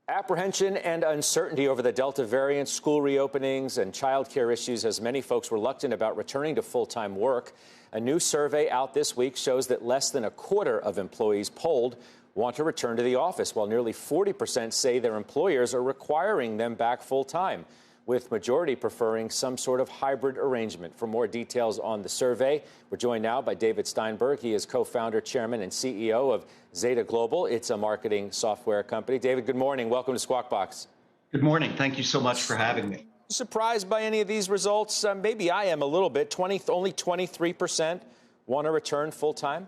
Apprehension and uncertainty over the Delta variant, school reopenings, and childcare issues has many folks reluctant about returning to full-time work. A new survey out this week shows that less than a quarter of employees polled want to return to the office, while nearly 40% say their employers are requiring them back full-time, with majority preferring some sort of hybrid arrangement. For more details on the survey, we're joined now by David Steinberg. He is co-founder, chairman, and CEO of Zeta Global. It's a marketing software company. David, good morning. Welcome to Squawk Box. Good morning. Thank you so much for having me. Surprised by any of these results? Maybe I am a little bit. Only 23% want to return full-time?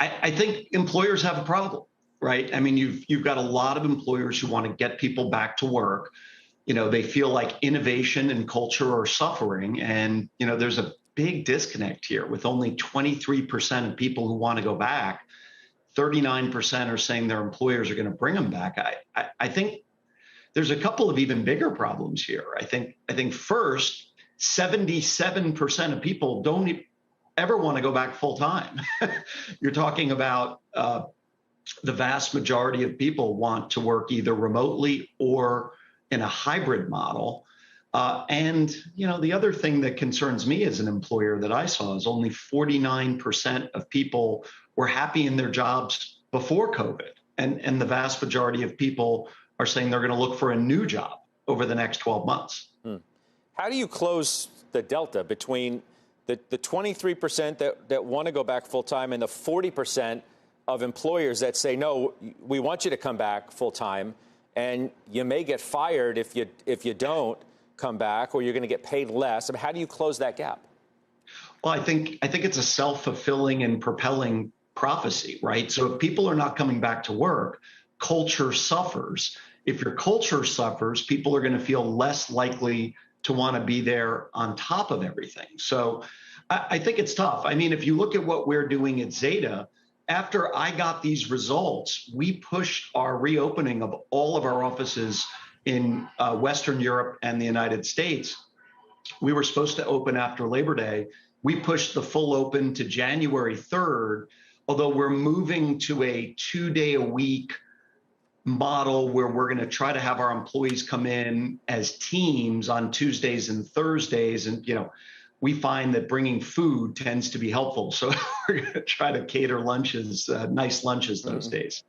I think employers have a problem, right? I mean, you've got a lot of employers who want to get people back to work. You know, they feel like innovation and culture are suffering. And, you know, there's a big disconnect here with only 23% of people who want to go back. 39% are saying their employers are going to bring them back. I think there's a couple of even bigger problems here. I think first, 77% of people don't ever want to go back full time. You're talking about the vast majority of people want to work either remotely or in a hybrid model. And, you know, the other thing that concerns me as an employer that I saw is only 49% of people were happy in their jobs before COVID. And the vast majority of people are saying they're going to look for a new job over the next 12 months. How do you close the delta between the 23% that want to go back full time and the 40% of employers that say, no, we want you to come back full time, and you may get fired if you don't come back, or you're going to get paid less? I mean, how do you close that gap? Well, I think it's a self-fulfilling and propelling prophecy, right? So if people are not coming back to work, culture suffers. If your culture suffers, people are going to feel less likely to want to be there on top of everything. So I think it's tough. I mean, if you look at what we're doing at Zeta, after I got these results, we pushed our reopening of all of our offices in Western Europe and the United States. We were supposed to open after Labor Day. We pushed the full open to January 3rd, although we're moving to a 2-day-a-week model where we're going to try to have our employees come in as teams on Tuesdays and Thursdays. And, you know, we find that bringing food tends to be helpful. So we're going to try to cater lunches, nice lunches those days.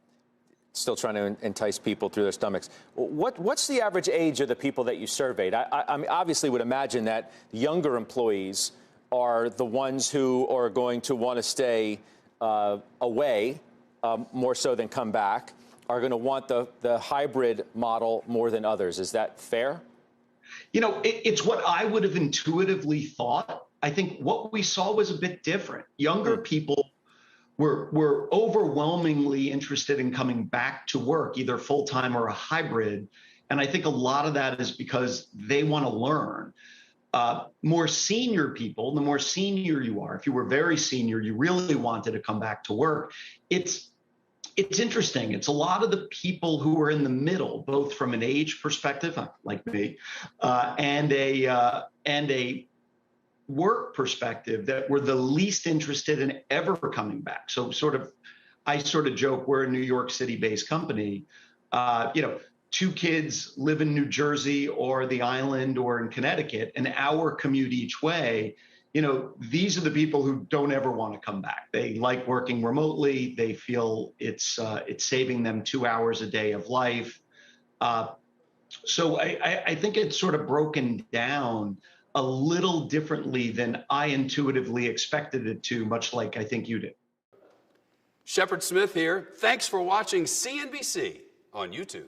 Still trying to entice people through their stomachs. What's the average age of the people that you surveyed? I mean, obviously would imagine that younger employees are the ones who are going to want to stay away more so than come back, are going to want the hybrid model more than others. Is that fair? You know, it's what I would have intuitively thought. I think what we saw was a bit different. Younger people were overwhelmingly interested in coming back to work, either full-time or a hybrid. And I think a lot of that is because they want to learn. More senior people, the more senior you are, if you were very senior, you really wanted to come back to work. It's interesting. It's a lot of the people who are in the middle, both from an age perspective, like me, and a work perspective, that were the least interested in ever coming back. So I sort of joke, we're a New York City-based company. You know, 2 kids live in New Jersey or the island or in Connecticut, an hour commute each way. You know, these are the people who don't ever want to come back. They like working remotely. They feel it's saving them 2 hours a day of life. So I think it's sort of broken down a little differently than I intuitively expected it to, much like I think you did. Shepard Smith here. Thanks for watching CNBC on YouTube.